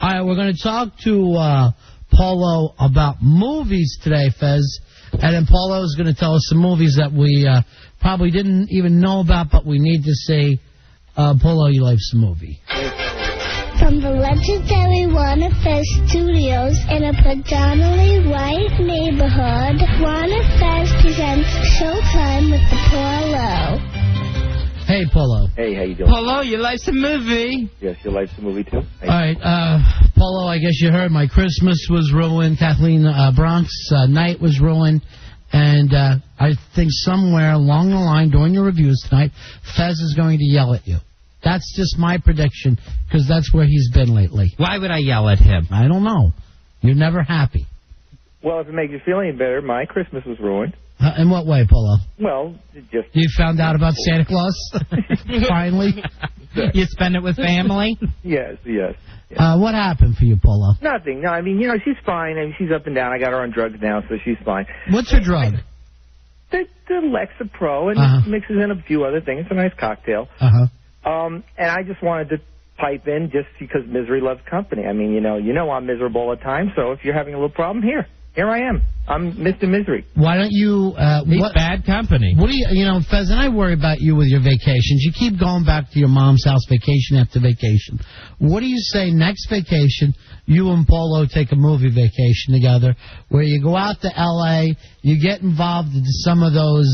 All right, we're going to talk to Paulo about movies today, Fez. And then Paulo is going to tell us some movies that we probably didn't even know about, but we need to see. Paulo, you like some movie. From the legendary Warner Fez Studios in a predominantly white neighborhood, Warner Fez presents Showtime with the Paulo. Hey, Paulo. Hey, how you doing? Paulo, you like some movie? Yes, you like the movie too? All right, Paulo, I guess you heard my Christmas was ruined. Kathleen Bronx night was ruined. And I think somewhere along the line during your reviews tonight, Fez is going to yell at you. That's just my prediction, because that's where he's been lately. Why would I yell at him? I don't know. You're never happy. Well, if it makes you feel any better, my Christmas was ruined. In what way, Paulo? Well, just... You found out about Santa Claus? Finally? You spend it with family? Yes. What happened for you, Paulo? Nothing. No, I mean, she's fine. I mean, she's up and down. I got her on drugs now, so she's fine. What's her drug? The Lexapro, and mixes in a few other things. It's a nice cocktail. And I just wanted to pipe in just because misery loves company. I mean, you know I'm miserable all the time, so if you're having a little problem, here I am. I'm Mr. Misery. Why don't you... He's bad company. What do you Fez, and I worry about you with your vacations. You keep going back to your mom's house vacation after vacation. What do you say next vacation, you and Paulo take a movie vacation together, where you go out to L.A., you get involved in some of those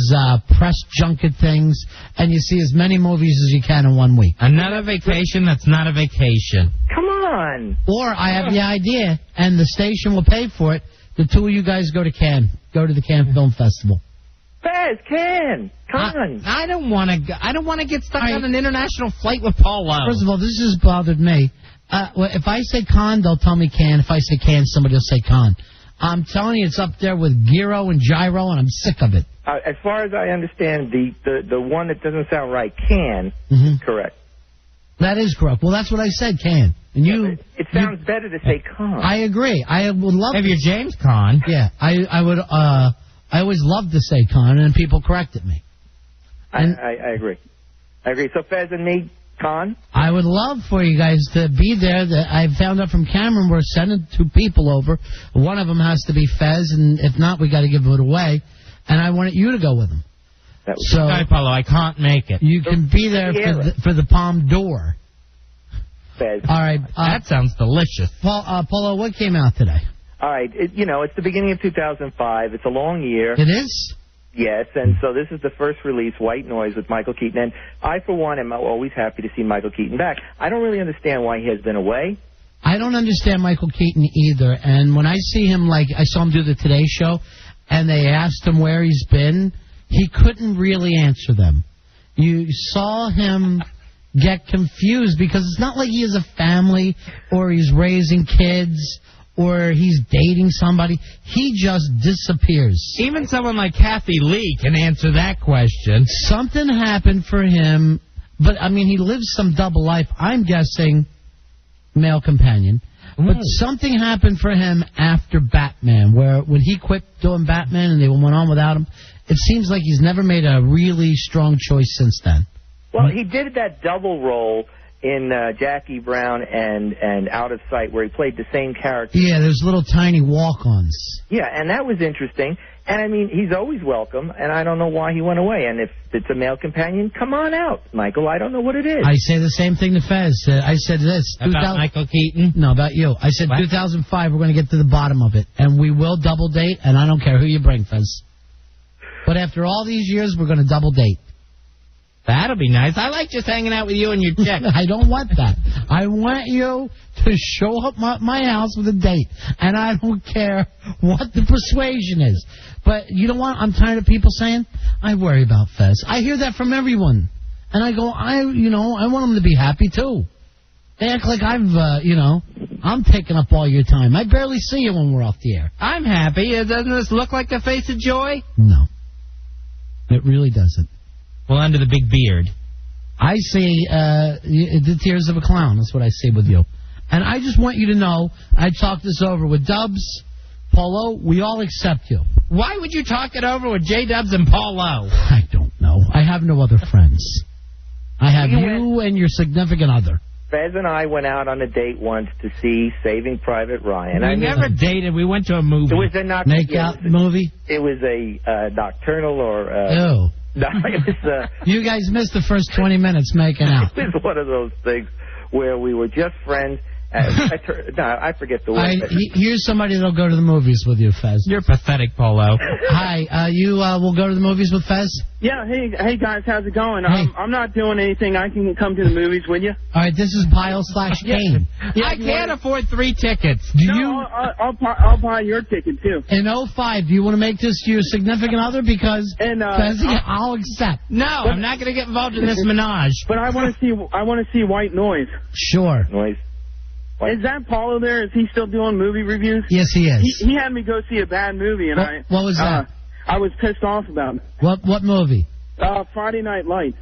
press junket things, and you see as many movies as you can in 1 week? Another vacation that's not a vacation. Come on. Or I have the idea, and the station will pay for it. The two of you guys go to Cannes. Go to the Cannes Film Festival. Fez, Cannes. Come on. I don't want to. I don't want to get stuck on an international flight with Paulo. First of all, this has bothered me. If I say Cannes, they'll tell me Cannes. If I say Cannes, somebody will say Cannes. I'm telling you, it's up there with Gyro and Gyro, and I'm sick of it. As far as I understand, the one that doesn't sound right, Cannes, correct. That is correct. Well, that's what I said, Cannes. And it sounds better to say Con. I agree. I would love. If you're James Con. Yeah, I would. I always love to say Con, and people corrected me. I agree. So Fez and me, Con. I would love for you guys to be there. I found out from Cameron we're sending 2 people over. One of them has to be Fez, and if not, we got to give it away. And I wanted you to go with them. Sorry, Paulo, I can't make it. You can be there for the Palm d'Or. Fez. All right. That sounds delicious. Paulo, what came out today? All right. It's the beginning of 2005. It's a long year. It is? Yes, and so this is the first release, White Noise, with Michael Keaton. And I, for one, am always happy to see Michael Keaton back. I don't really understand why he has been away. I don't understand Michael Keaton either. And when I see him, I saw him do the Today Show, and they asked him where he's been, he couldn't really answer them. You saw him get confused because it's not like he has a family or he's raising kids or he's dating somebody. He just disappears. Even someone like Kathy Lee can answer that question. Something happened for him, but, he lives some double life. I'm guessing male companion. But something happened for him after Batman, where when he quit doing Batman and they went on without him, it seems like he's never made a really strong choice since then. Well, he did that double role in Jackie Brown and Out of Sight, where he played the same character. Yeah, there's little tiny walk-ons. Yeah, and that was interesting. And, he's always welcome, and I don't know why he went away. And if it's a male companion, come on out, Michael. I don't know what it is. I say the same thing to Fez. I said this. About Michael Keaton? No, about you. I said 2005, we're going to get to the bottom of it. And we will double date, and I don't care who you bring, Fez. But after all these years, we're going to double date. That'll be nice. I like just hanging out with you and your chick. I don't want that. I want you to show up at my house with a date. And I don't care what the persuasion is. But you know what? I'm tired of people saying, I worry about Fez. I hear that from everyone. And I go, I want them to be happy, too. They act like I'm taking up all your time. I barely see you when we're off the air. I'm happy. Doesn't this look like the face of joy? No. It really doesn't. Well, under the big beard. I see the tears of a clown. That's what I see with you. And I just want you to know, I talked this over with Dubs, Paulo, we all accept you. Why would you talk it over with J-Dubs and Paulo? I don't know. I have no other friends. I have you and your significant other. Fez and I went out on a date once to see Saving Private Ryan. We never dated. We went to a movie. It was a make-out movie? It was a nocturnal or... Ew. No, it was... You guys missed the first 20 minutes making out. It was one of those things where we were just friends. I forget the word. Here's somebody that'll go to the movies with you, Fez. You're pathetic, Polo. Hi, you will go to the movies with Fez? Yeah, hey guys, how's it going? Hey. I'm not doing anything. I can come to the movies with you. All right, this is Pyle/Kane. Yeah, I can't afford 3 tickets. I'll buy your ticket too. In 05, do you want to make this your significant other? Because Fez, I'll accept. No, I'm not going to get involved in this menage. But I want to see White Noise. Sure. Noise. Is that Paulo there? Is he still doing movie reviews? Yes, he is. He had me go see a bad movie, and what was that? I was pissed off about it. What movie? Friday Night Lights.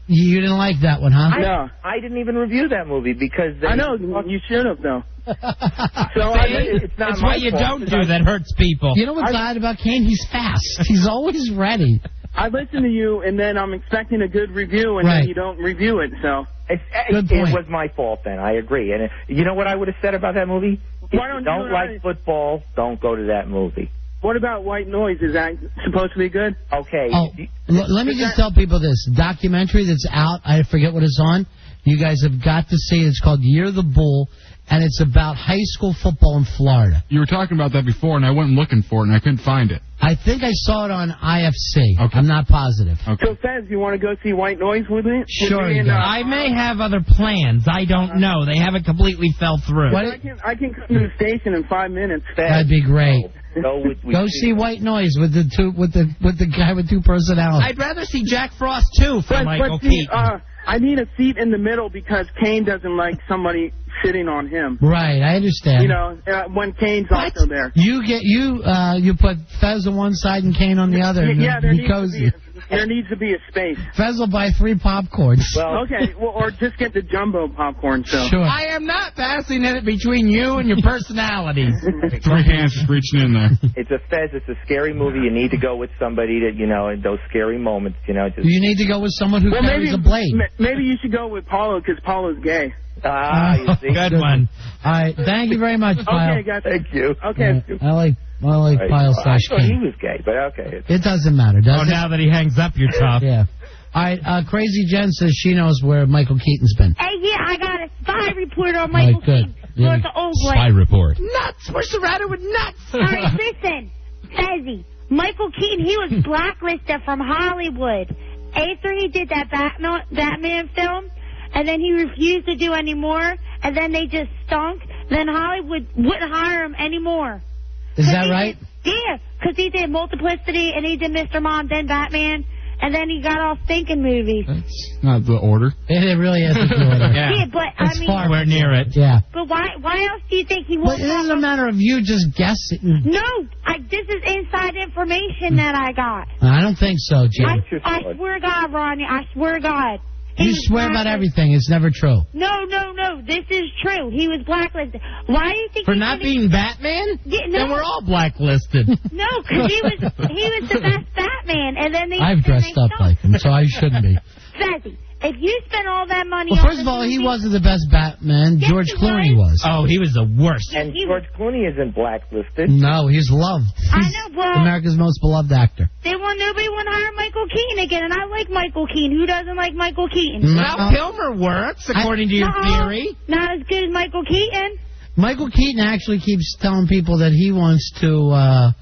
You didn't like that one, huh? No. I didn't even review that movie because... I know, you should have, though. It's what you don't do that hurts people. You know what's odd about Kane? He's fast. He's always ready. I listen to you, and then I'm expecting a good review, and then you don't review it, so... It was my fault then, I agree. And you know what I would have said about that movie? If you don't like football, don't go to that movie. What about White Noise? Is that supposed to be good? Okay. Oh, let me just tell people this. Documentary that's out, I forget what it's on. You guys have got to see it. It's called Year of the Bull, and it's about high school football in Florida. You were talking about that before, and I went looking for it, and I couldn't find it. I think I saw it on IFC. Okay. I'm not positive. Okay. So, Fez, you want to go see White Noise with me? Sure. I may have other plans. I don't know. They haven't completely fell through. I can come to the station in 5 minutes. That'd be great. Go see White Noise with the guy with 2 personalities. I'd rather see Jack Frost too for Michael Keaton. I need a seat in the middle because Kane doesn't like somebody sitting on him. Right, I understand. You know, when Kane's also there. You put Fez on one side and Kane on the other. Yeah, there needs to be a space. Fez will buy 3 popcorns. Well, okay, or just get the jumbo popcorn. So. Sure. I am not passing it between you and your personalities. 3 hands just reaching in there. It's a Fez. It's a scary movie. You need to go with somebody that, in those scary moments, You need to go with someone who carries a blade. Maybe you should go with Paulo because Paulo's gay. You see? Good one. All right, thank you very much, Pyle. Okay, guys. Thank you. Okay. I like Pyle/Kane. I thought he was gay, but okay. It doesn't matter, does it? Now that he hangs up, you're tough. Yeah. All right, Crazy Jen says she knows where Michael Keaton's been. Hey, yeah, I got a spy report on Michael Keaton. Yeah. It's the old Spy report. Nuts. We're surrounded with nuts. All right, listen, Fezzy. Michael Keaton, he was blacklisted from Hollywood after he did that Batman film, and then he refused to do any more, and then they just stunk. Then Hollywood wouldn't hire him anymore. Is that right? Yeah, because he did Multiplicity, and he did Mr. Mom, then Batman, and then he got off thinking movies. That's not the order. It really isn't the order. Yeah, but it's I mean, far. We're near it. Yeah. But why else do you think he won't? But it isn't a matter of you just guessing. No, this is inside information that I got. I don't think so, Jim. I swear to God, Ronnie, I swear to God. You swear about everything. It's never true. No. This is true. He was blacklisted. Why do you think for not being Batman? Yeah, no. Then we're all blacklisted. No, because he was the best Batman, and then I've dressed up like him, so I shouldn't be. Fezzy, if you spend all that money well, on first of all, he wasn't the best Batman. Yes, George he Clooney was. Oh, he was the worst. And George Clooney isn't blacklisted. No, he's loved. I He's know, well, America's most beloved actor. Nobody want to hire Michael Keaton again, and I like Michael Keaton. Who doesn't like Michael Keaton? Val Kilmer works, according to your theory. Not as good as Michael Keaton. Michael Keaton actually keeps telling people that he wants to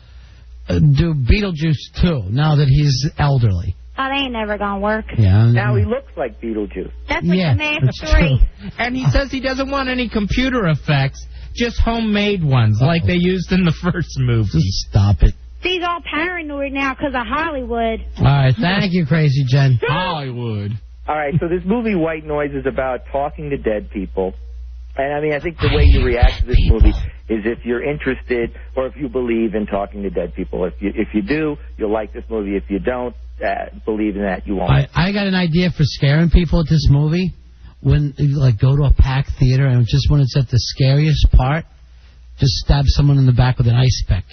do Beetlejuice too, now that he's elderly. Oh, they ain't never gonna work. Yeah. Now he looks like Beetlejuice. That's like the Man that's 3. true. And he says he doesn't want any computer effects, just homemade ones, like they used in the first movie. Just stop it. He's all paranoid now because of Hollywood. All right, thank you, Crazy Jen. Hollywood. All right, so this movie White Noise is about talking to dead people. And, I mean, I think the way you react to this movie is if you're interested or if you believe in talking to dead people. If you do, you'll like this movie. If you don't believe in that, you won't. I got an idea for scaring people at this movie. When, like, go to a packed theater and just when it's at the scariest part, just stab someone in the back with an ice pick.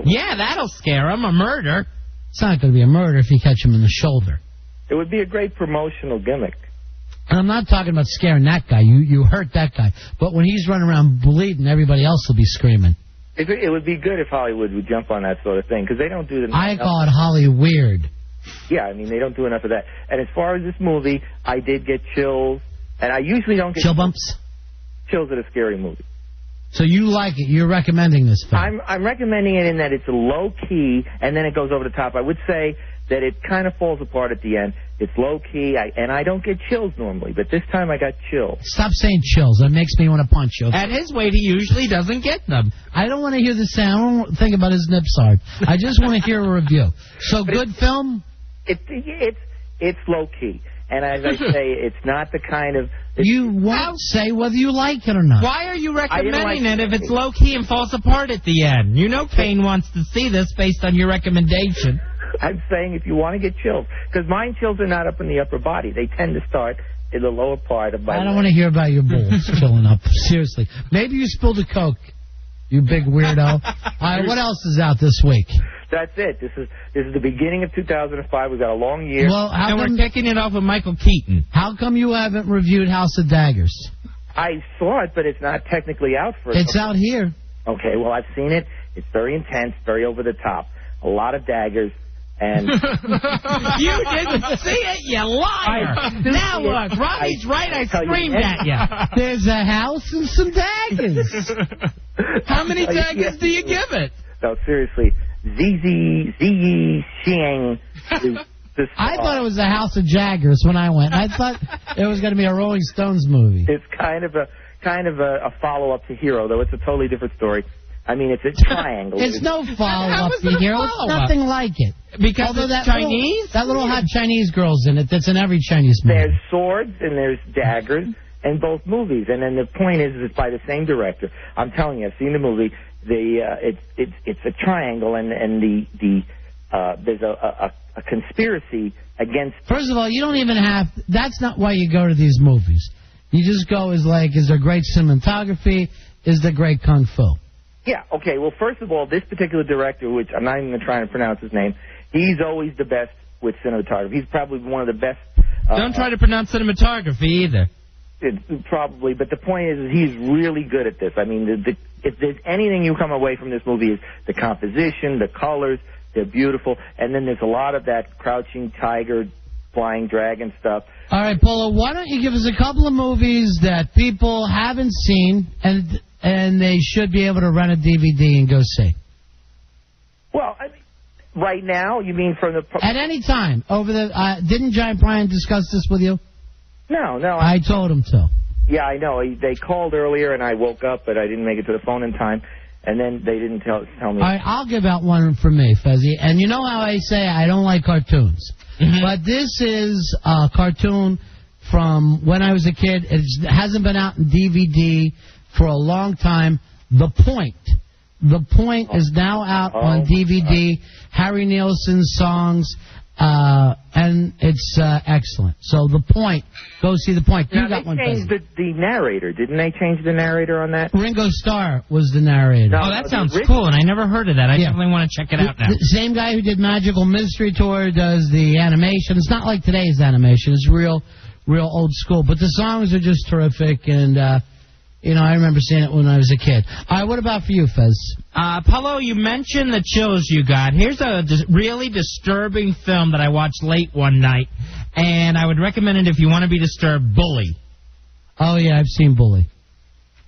Yeah, that'll scare him. A murder. It's not going to be a murder if you catch him in the shoulder. It would be a great promotional gimmick. And I'm not talking about scaring that guy. You hurt that guy. But when he's running around bleeding, everybody else will be screaming. It would be good if Hollywood would jump on that sort of thing, because they don't do the... I call it Holly weird. Yeah, I mean, they don't do enough of that. And as far as this movie, I did get chills, and I usually don't get... Chill bumps? Chills at a scary movie. So you like it. You're recommending this film. I'm recommending it in that it's low-key, and then it goes over the top. I would say that it kind of falls apart at the end. It's low-key, and I don't get chills normally, but this time I got chills. Stop saying chills. That makes me want to punch you. At his weight, he usually doesn't get them. I don't want to hear the sound. I don't think about his nips hard. I just want to hear a review. So, good film? It's low-key. And as I say, it's not the kind of... You won't say whether you like it or not. Why are you recommending it if it's low-key and falls apart at the end? You know Kane wants to see this based on your recommendation. I'm saying if you want to get chills, because mine chills are not up in the upper body. They tend to start in the lower part of my I don't want to hear about your balls chilling up. Seriously. Maybe you spilled a Coke, you big weirdo. All right, what else is out this week? That's it. This is the beginning of 2005. We've got a long year. Well, and we're kicking it off with Michael Keaton. How come you haven't reviewed House of Daggers? I saw it, but it's not technically out for... It's out here. Okay, well, I've seen it. It's very intense, very over the top. A lot of daggers. And you didn't see it, you liar! Now look, Robbie's right. I screamed at you. There's a house and some daggers. How many daggers do you give it? No, seriously. Ziyi Xiang. I thought it was the House of Jaggers when I went. I thought it was going to be a Rolling Stones movie. It's kind of a follow-up to Hero, though it's a totally different story. I mean, it's a triangle. It's no follow-up to Hero. It's nothing like it. Because although that Chinese? That little hot Chinese girl's in it. That's in every Chinese movie. There's swords and there's daggers in both movies. And then the point is it's by the same director. I'm telling you, I've seen the movie. It's a triangle, and there's a conspiracy against... First of all, you don't even have... That's not why you go to these movies. You just go is there great cinematography? Is there great kung fu? Yeah, okay. Well, first of all, this particular director, which I'm not even trying to pronounce his name, he's always the best with cinematography. He's probably one of the best... Don't try to pronounce cinematography either. Probably, but the point is he's really good at this. I mean, if there's anything you come away from this movie is the composition, the colors, they're beautiful, and then there's a lot of that crouching tiger, flying dragon stuff. All right, Polo, why don't you give us a couple of movies that people haven't seen and they should be able to rent a DVD and go see? Well, I mean, right now, you mean from the... At any time. Didn't Giant Brian discuss this with you? No. I told him to. Yeah, I know. They called earlier, and I woke up, but I didn't make it to the phone in time, and then they didn't tell me. All right, I'll give out one from me, Fezzi. And you know how I say I don't like cartoons. Mm-hmm. But this is a cartoon from when I was a kid. It hasn't been out in DVD for a long time. The Point. The Point is now out on DVD. Harry Nilsson's songs. And it's excellent. So The Point, go see The Point. You got one. They changed the narrator, didn't they? Change the narrator on that. Ringo Starr was the narrator. Oh, that sounds cool, and I never heard of that. I definitely want to check it out now. The same guy who did Magical Mystery Tour does the animation. It's not like today's animation. It's real old school. But the songs are just terrific, and I remember seeing it when I was a kid. All right, what about for you, Fez? Paulo, you mentioned the chills you got. Here's a really disturbing film that I watched late one night, and I would recommend it if you want to be disturbed, Bully. Oh, yeah, I've seen Bully.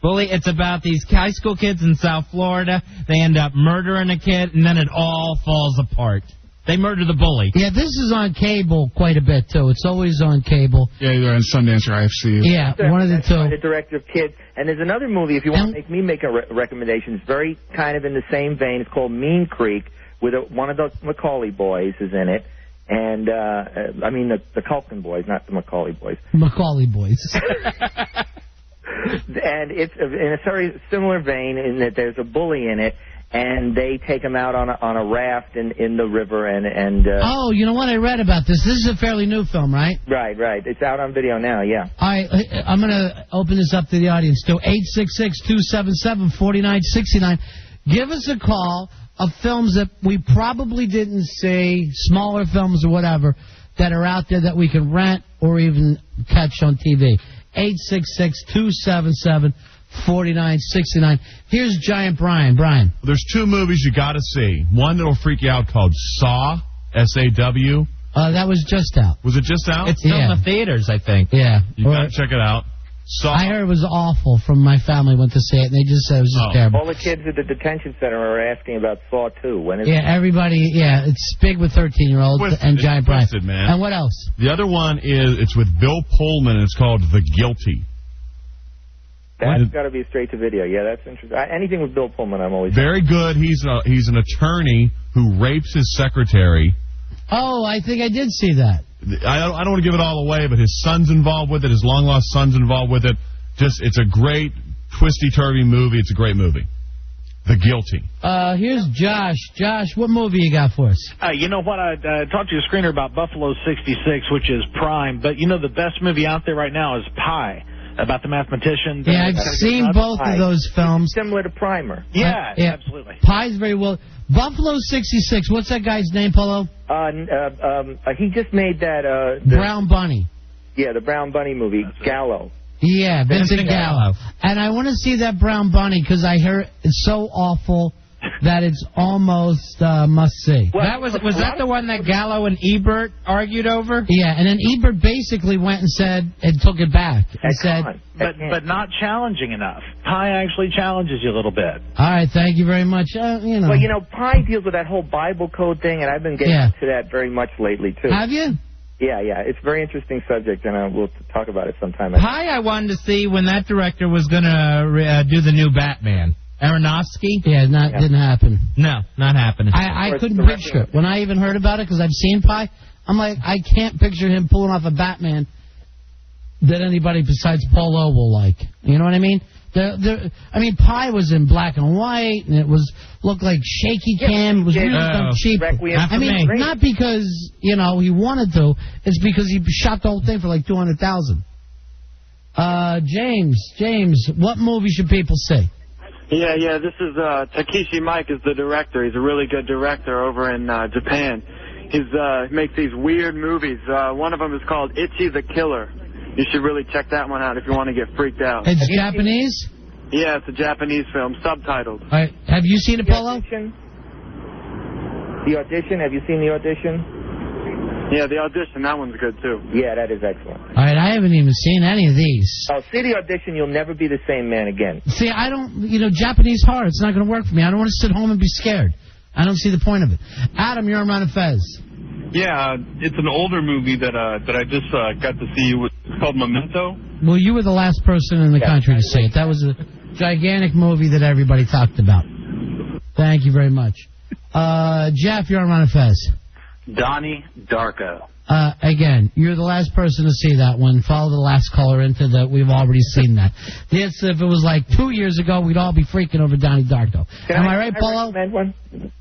Bully, it's about these high school kids in South Florida. They end up murdering a kid, and then it all falls apart. They murder the bully. Yeah, this is on cable quite a bit, too. It's always on cable. Yeah, either on Sundance or IFC. Yeah, one of the two. The director of Kids. And there's another movie, if you want to make me make a recommendation, it's very kind of in the same vein. It's called Mean Creek, with one of the Macaulay boys is in it. And, I mean, the Culkin boys, not the Macaulay boys. Macaulay boys. And it's in a very similar vein in that there's a bully in it. And they take him out on a raft in the river and oh, you know what? I read about this. This is a fairly new film, right? Right. It's out on video now, yeah. I'm going to open this up to the audience. To 866-277-4969. Give us a call of films that we probably didn't see, smaller films or whatever, that are out there that we can rent or even catch on TV. 866-277-4969. Here's Giant Brian. Brian. There's 2 movies you got to see. One that'll freak you out called Saw, S-A-W. That was just out. Was it just out? It's still in the theaters, I think. Yeah. You got to check it out. Saw. I heard it was awful from my family went to see it, and they just said it was just terrible. All the kids at the detention center are asking about Saw 2. When is it? Everybody, it's big with 13-year-olds and Giant Brian. Man. And what else? The other one it's with Bill Pullman, and it's called The Guilty. That's got to be straight to video. Yeah, that's interesting. Anything with Bill Pullman, I'm always very good. He's an attorney who rapes his secretary. Oh, I think I did see that. I don't want to give it all away, but his son's involved with it. His long-lost son's involved with it. It's a great twisty-turvy movie. It's a great movie. The Guilty. Here's Josh. Josh, what movie you got for us? You know what? I talked to your screener about Buffalo 66, which is Prime. But, the best movie out there right now is Pi, about the mathematician. Yeah, I've seen both of those films. Similar to Primer. Yeah, absolutely. Pi's very well. Buffalo 66, what's that guy's name, Polo? He just made that... Brown Bunny. Yeah, the Brown Bunny movie, Gallo. Yeah, Vincent Gallo. And I want to see that Brown Bunny because I hear it's so awful that it's almost must-see. Well, was that the one that Gallo and Ebert argued over? Yeah, and then Ebert basically went and said, and took it back. And said, but not challenging enough. Pi actually challenges you a little bit. All right, thank you very much. Well, Pi deals with that whole Bible code thing, and I've been getting into that very much lately, too. Have you? Yeah. It's a very interesting subject, and we'll talk about it sometime. Pi I wanted to see when that director was going to do the new Batman. Aronofsky? Yeah, didn't happen. No, not happening. I couldn't picture it. When I even heard about it, because I've seen Pi, I'm like, I can't picture him pulling off a Batman that anybody besides Polo will like. You know what I mean? Pi was in black and white, and it looked like shaky cam. It was really done cheap. Not because, he wanted to. It's because he shot the whole thing for like $200,000. James, what movie should people see? Yeah, this is Takeshi Mike is the director. He's a really good director over in Japan. He makes these weird movies. One of them is called Ichi the Killer. You should really check that one out if you want to get freaked out. It's Japanese? Yeah, it's a Japanese film, subtitled. All right. Have you seen it, Polo? The Audition? Have you seen The Audition? Yeah, The Audition. That one's good, too. Yeah, that is excellent. All right, I haven't even seen any of these. Oh, see The Audition, you'll never be the same man again. See, I don't, Japanese horror, it's not going to work for me. I don't want to sit home and be scared. I don't see the point of it. Adam, you're on Ron and Fez. Yeah, it's an older movie that I just got to see. It's called Memento. Well, you were the last person in the country to see it. That was a gigantic movie that everybody talked about. Thank you very much. Jeff, you're on Ron and Fez. Donnie Darko. Again, you're the last person to see that one. Follow the last caller into that. We've already seen that. This, if it was like 2 years ago, we'd all be freaking over Donnie Darko. Am I right, Polo? Can I recommend one?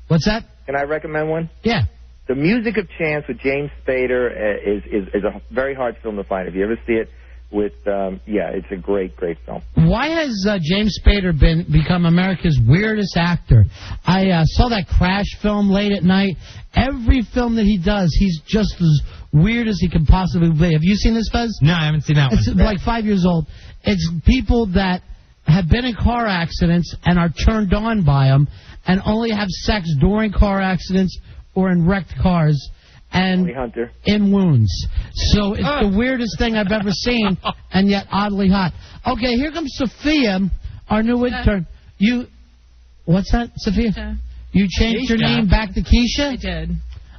What's that? Can I recommend one? Yeah. The Music of Chance with James Spader is a very hard film to find. If you ever see it, it's a great film. Why has James Spader become America's weirdest actor? I saw that Crash film late at night. Every film that he does, he's just as weird as he can possibly be. Have you seen this, Fez? No, I haven't seen that one. It's like 5 years old. It's people that have been in car accidents and are turned on by them and only have sex during car accidents or in wrecked cars and in wounds. So it's the weirdest thing I've ever seen, and yet oddly hot. Okay, here comes Sophia, our new intern. What's that, Sophia? Keisha. You changed your name back to Keisha? I did.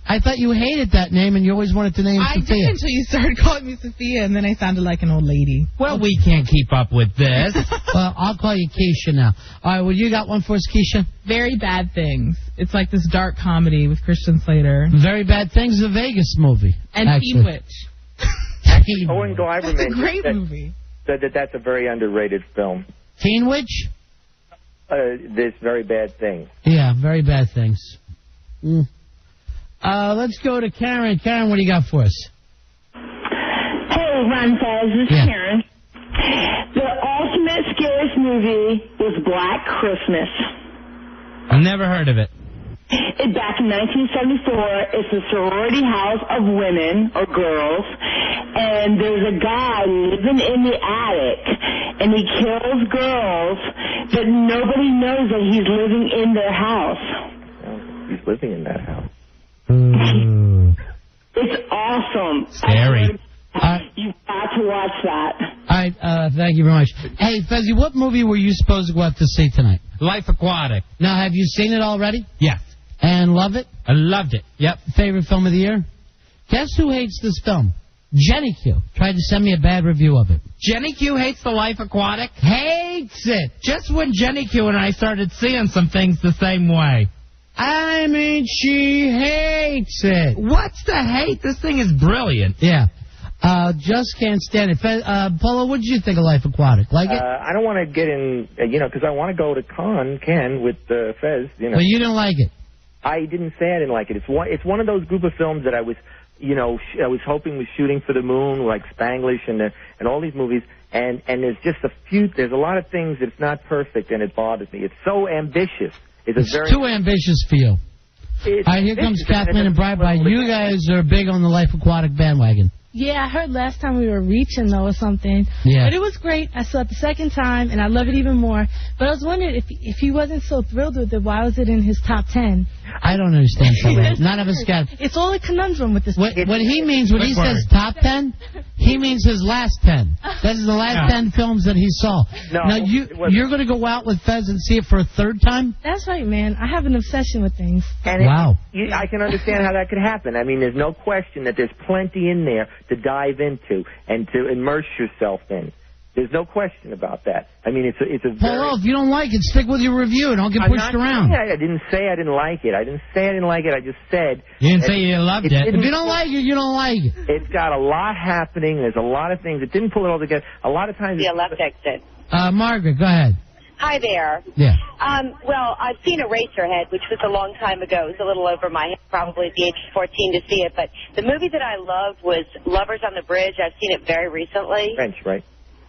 I thought you hated that name and you always wanted to name Sophia. I did until you started calling me Sophia, and then I sounded like an old lady. Well, we can't keep up with this. Well, I'll call you Keisha now. All right, well, you got one for us, Keisha? Very Bad Things. It's like this dark comedy with Christian Slater. Very Bad Things is a Vegas movie. And Teen Witch. Owen Gleiberman. That's a great movie. Said that's a very underrated film. Teen Witch? This Very Bad Thing. Yeah, Very Bad Things. Let's go to Karen. Karen, what do you got for us? Hey, Ron Fez, this is Karen. The ultimate scariest movie was Black Christmas. I've never heard of it. Back in 1974, it's a sorority house of women or girls, and there's a guy living in the attic, and he kills girls, but nobody knows that he's living in their house. Well, he's living in that house. It's awesome. Scary. You've got to watch that. All right, thank you very much. Hey, Fezzi, what movie were you supposed to go out to see tonight? Life Aquatic. Now, have you seen it already? Yes. And love it? I loved it. Yep. Favorite film of the year? Guess who hates this film? Jenny Q tried to send me a bad review of it. Jenny Q hates the Life Aquatic? Hates it. Just when Jenny Q and I started seeing some things the same way. I mean, she hates it. What's the hate? This thing is brilliant. Yeah. Just can't stand it. Polo, what did you think of Life Aquatic? Like it? I don't want to get in, because I want to go to Ken with Fez. But you didn't like it. I didn't say I didn't like it. It's one of those group of films that I was, I was hoping was shooting for the moon, like Spanglish and all these movies. And there's just there's a lot of things that's not perfect, and it bothers me. It's so ambitious. It's too ambitious for you. All right, here comes Kathleen and Bri. You guys are big on the Life Aquatic bandwagon. Yeah, I heard last time we were reaching, though, or something. Yeah. But it was great. I saw it the second time, and I love it even more. But I was wondering, if he wasn't so thrilled with it, why was it in his top 10? I don't understand that. None of us got it. It's all a conundrum with this. What he says top 10, he means his last 10. This is the last 10 films that he saw. No, now, you're going to go out with Fez and see it for a third time? That's right, man. I have an obsession with things. And wow. I can understand how that could happen. I mean, there's no question that there's plenty in there to dive into and to immerse yourself in. There's no question about that. I mean, it's a very... Well, if you don't like it, stick with your review and don't get pushed around. I didn't say I didn't like it. I didn't say I didn't like it. I just said... You didn't say you loved it. If you don't like it, you don't like it. It's got a lot happening. There's a lot of things. It didn't pull it all together. A lot of times... The left exit. Margaret, go ahead. Hi there. Yeah. Well, I've seen Eraserhead, which was a long time ago. It was a little over my head, probably at the age of 14 to see it. But the movie that I loved was Lovers on the Bridge. I've seen it very recently. French, right?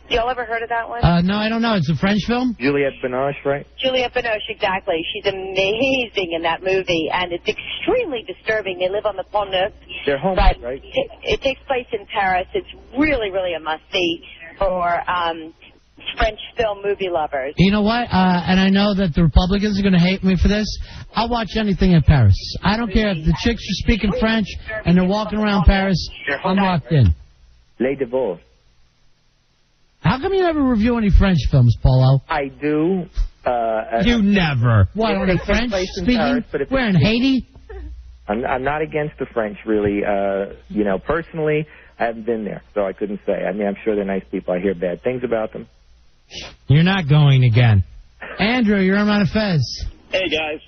Y'all ever heard of that one? No, I don't know. It's a French film? Juliette Binoche, right? Juliette Binoche, exactly. She's amazing in that movie, and it's extremely disturbing. They live on the Pont Neuf. They're homeless, right? It takes place in Paris. It's really, really a must-see for French film movie lovers. You know what? And I know that the Republicans are going to hate me for this. I'll watch anything in Paris. I don't care if the chicks are speaking French and they're walking around Paris. I'm locked in. Les Divorces. How come you never review any French films, Paulo? I do. You never. What, on a French speaking? Where, in Haiti? I'm not against the French, really. Personally, I haven't been there, so I couldn't say. I mean, I'm sure they're nice people. I hear bad things about them. You're not going again. Andrew, you're on Fez. Hey, guys.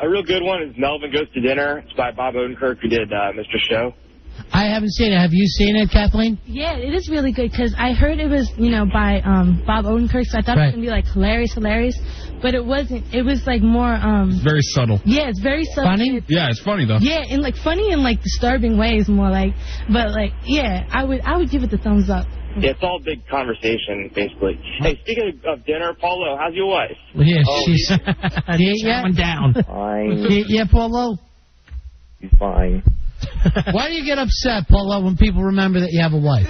A real good one is Melvin Goes to Dinner. It's by Bob Odenkirk, who did Mr. Show. I haven't seen it. Have you seen it, Kathleen? Yeah, it is really good because I heard it was, by Bob Odenkirk, so I thought it was going to be like hilarious, but it wasn't. It was like more... It's very subtle. Yeah, it's very subtle. Funny? Yeah, it's funny, though. Yeah, in funny and disturbing ways more yeah, I would give it the thumbs up. Yeah, it's all big conversation, basically. Hey, speaking of dinner, Paulo, how's your wife? Yeah, she's... Going down. Fine. Yeah, Paulo? She's fine. Why do you get upset, Paulo, when people remember that you have a wife?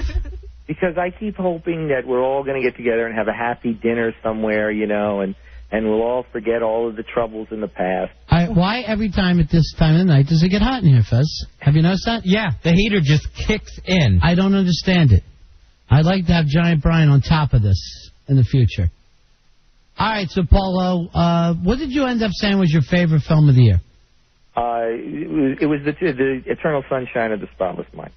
Because I keep hoping that we're all going to get together and have a happy dinner somewhere, and we'll all forget all of the troubles in the past. Why every time at this time of the night does it get hot in here, Fez? Have you noticed that? Yeah, the heater just kicks in. I don't understand it. I'd like to have Giant Brian on top of this in the future. All right, so, Paulo, what did you end up saying was your favorite film of the year? It was the Eternal Sunshine of the Spotless Mind.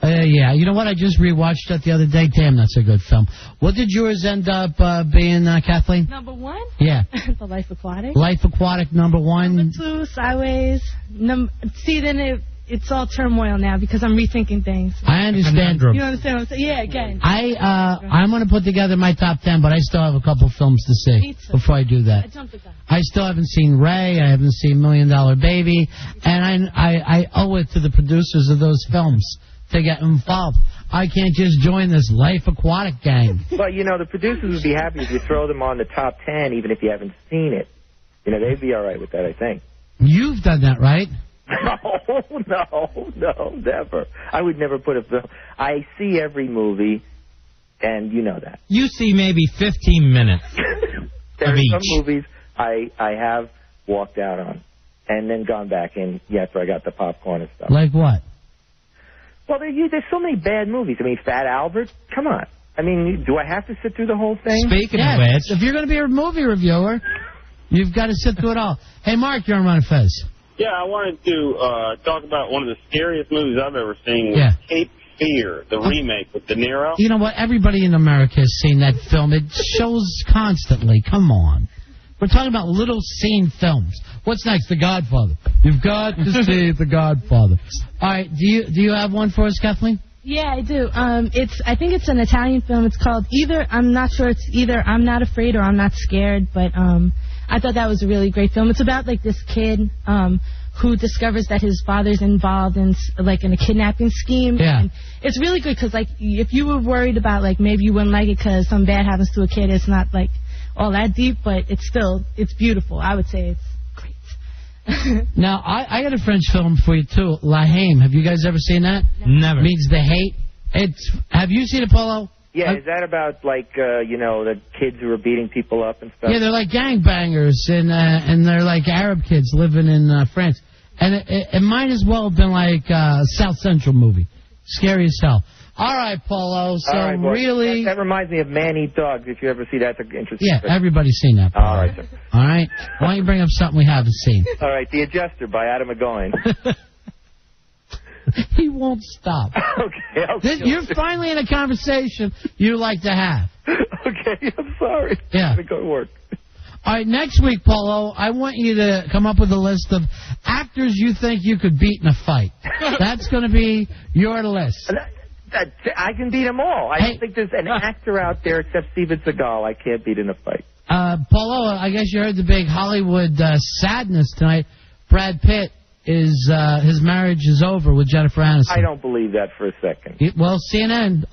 Yeah, you know what? I just rewatched that the other day. Damn, that's a good film. What did yours end up being, Kathleen? Number 1? Yeah. The Life Aquatic. Life Aquatic, number 1. Number 2, Sideways. See, then it's all turmoil now because I'm rethinking things. I understand. You understand what I'm saying? Yeah, again. I'm going to put together my top 10, but I still have a couple films to see before I do that. I jumped the gun. I still haven't seen Ray. I haven't seen $1 Million Baby. And I owe it to the producers of those films to get involved. I can't just join this Life Aquatic gang. Well, the producers would be happy if you throw them on the top 10, even if you haven't seen it. They'd be all right with that, I think. You've done that, right? No, never. I would never put a film. I see every movie, and you know that. You see maybe 15 minutes There of are each. some movies I have walked out on, and then gone back in after I got the popcorn and stuff. Like what? Well, there's so many bad movies. I mean, Fat Albert, come on. I mean, do I have to sit through the whole thing? Speaking of which, if you're going to be a movie reviewer, you've got to sit through it all. Hey, Mark, you're on Ron and Fez. Yeah, I wanted to talk about one of the scariest movies I've ever seen. Yeah. Cape Fear, the remake with De Niro. You know what? Everybody in America has seen that film. It shows constantly. Come on. We're talking about little scene films. What's next? The Godfather. You've got to see The Godfather. All right. Do you have one for us, Kathleen? Yeah, I do. I think it's an Italian film. It's called I'm not sure. It's either I'm Not Afraid or I'm Not Scared. But I thought that was a really great film. It's about like this kid who discovers that his father's involved in in a kidnapping scheme. Yeah. And it's really good because like if you were worried about like maybe you wouldn't like it because some bad happens to a kid, it's not like all that deep, but it's beautiful. I would say it's great. Now, I got a French film for you, too, La Haine. Have you guys ever seen that? Never. Means the hate. Have you seen it, Polo? Yeah, is that about, the kids who are beating people up and stuff? Yeah, they're like gangbangers, and they're like Arab kids living in France. And it might as well have been like a South Central movie. Scary as hell. All right, Polo, so All right, well, really... That reminds me of Man Eat Dogs, if you ever see that. It's interesting. Yeah, everybody's seen that. All right, sir. All right? Why don't you bring up something we haven't seen? All right, The Adjuster by Adam McGowan. He won't stop. Okay. You're finally in a conversation you like to have. Okay, I'm sorry. Yeah. I'm going to go to work. All right, next week, Polo, I want you to come up with a list of actors you think you could beat in a fight. That's going to be your list. I can beat them all. I don't think there's an actor out there except Steven Seagal I can't beat in a fight. Polo, I guess you heard the big Hollywood sadness tonight. Brad Pitt his marriage is over with Jennifer Aniston. I don't believe that for a second. Well, CNN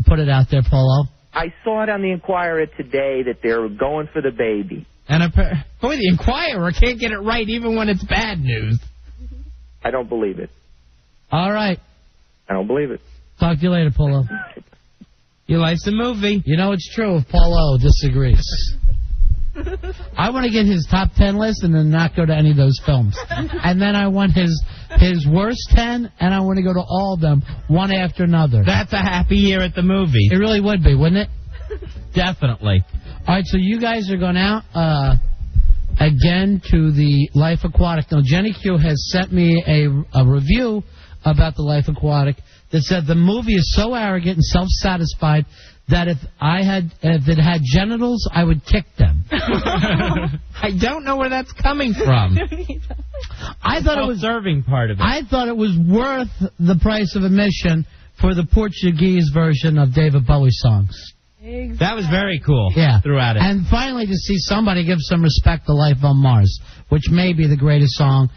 put it out there, Polo. I saw it on the Inquirer today that they're going for the baby. And boy, the Inquirer can't get it right even when it's bad news. I don't believe it. All right. I don't believe it. Talk to you later, Polo. Your life's a movie. You know it's true if Polo disagrees. I want to get his top 10 list and then not go to any of those films. And then I want his worst 10, and I want to go to all of them, one after another. That's a happy year at the movies. It really would be, wouldn't it? Definitely. All right, so you guys are going out again to the Life Aquatic. Now, Jenny Q has sent me a review about the Life Aquatic that said the movie is so arrogant and self-satisfied that if it had genitals, I would kick them. I don't know where that's coming from. I thought it was serving part of it. I thought it was worth the price of admission for the Portuguese version of David Bowie songs. Exactly. That was very cool. Yeah, throughout it. And finally, to see somebody give some respect to Life on Mars, which may be the greatest song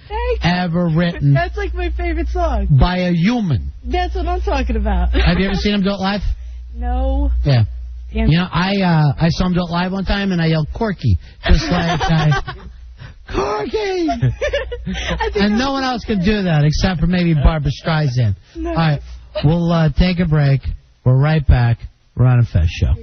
ever written. That's like my favorite song. By a human. That's what I'm talking about. Have you ever seen him do it live? No. Yeah. Damn. You know, I saw him do it live one time, and I yelled, Corky. Just like, Corky! And no one else could do that except for maybe Barbara Streisand. No. All right, we'll take a break. We're right back. Ron and Fez Show.